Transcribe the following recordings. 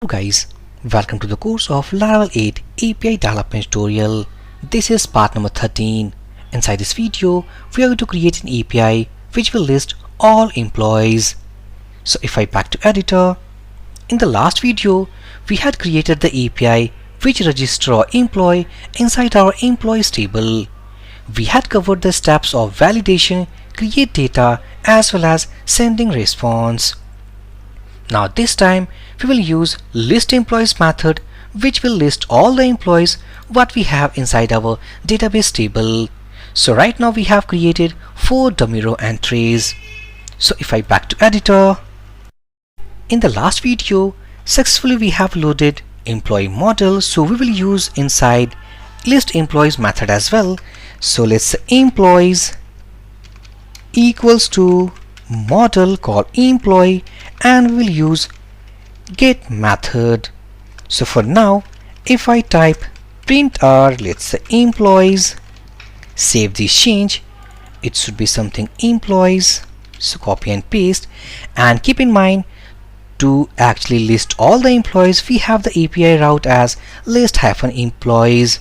Guys, welcome to the course of Laravel 8 API development tutorial. This is part number 13. Inside this video, we are going to create an API which will list all employees. So if I back to editor, in the last video, we had created the API which registers our employee inside our employees table. We had covered the steps of validation, create data as well as sending response. Now this time we will use list employees method which will list all the employees what we have inside our database table. So right now we have created 4 dummy row entries. So if I back to editor, in the last video successfully we have loaded employee model, so we will use inside list employees method as well. So let's say employees equals to model called employee, and we will use get method. So for now if I type print r, let's say employees, save this change, it should be something employees. So copy and paste, and keep in mind to actually list all the employees we have the API route as list-employees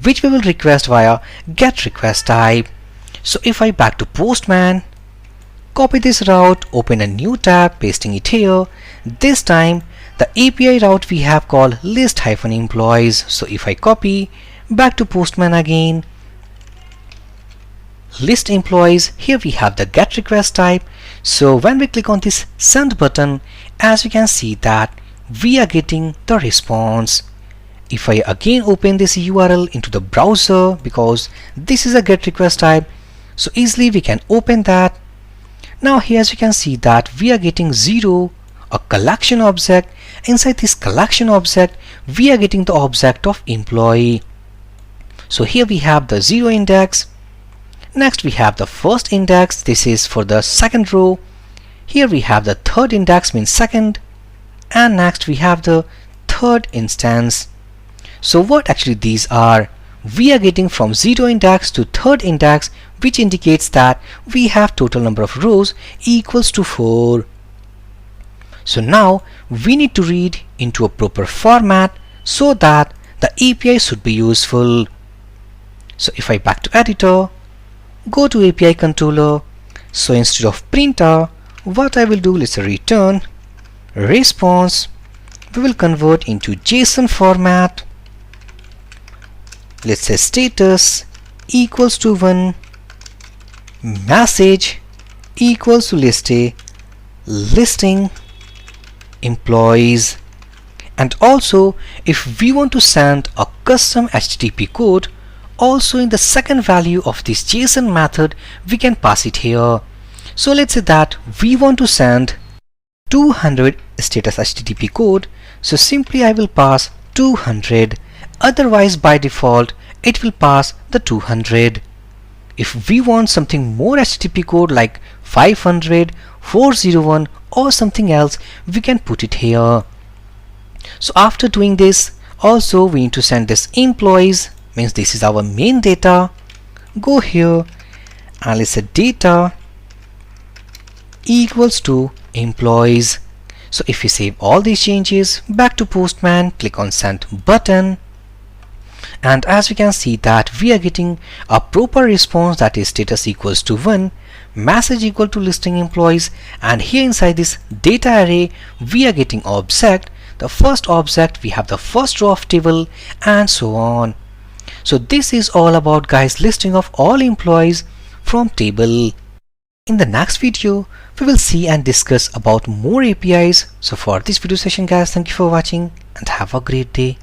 which we will request via get request type. So if I back to Postman, copy this route, open a new tab, pasting it here. This time the API route we have called list-employees. So if I copy back to Postman again, list employees, here we have the get request type. So when we click on this send button, as we can see that we are getting the response. If I again open this URL into the browser, because this is a get request type, so easily we can open that. Now here as you can see that we are getting 0, a collection object. Inside this collection object we are getting the object of employee. So here we have the 0 index. Next we have the first index, this is for the second row. Here we have the third index, means second, and next we have the third instance. So what actually these are? We are getting from 0 index to third index, which indicates that we have total number of rows equals to 4. So now we need to read into a proper format so that the API should be useful. So if I back to editor, go to API controller, so instead of printer, what I will do, let's return response. We will convert into JSON format. Let's say status equals to 1, message equals to listing employees. And also if we want to send a custom HTTP code, also in the second value of this JSON method we can pass it here. So let's say that we want to send 200 status HTTP code, so simply I will pass 200, otherwise by default it will pass the 200. If we want something more HTTP code like 500, 401 or something else, we can put it here. So after doing this, also we need to send this employees, means this is our main data. Go here and let's say data equals to employees. So if we save all these changes, back to Postman, click on send button, and as we can see that we are getting a proper response, that is status equals to 1, message equal to listing employees, and here inside this data array we are getting object. The first object we have the first row of table and so on. So this is all about guys listing of all employees from table. In the next video we will see and discuss about more APIs. So for this video session guys, thank you for watching and have a great day.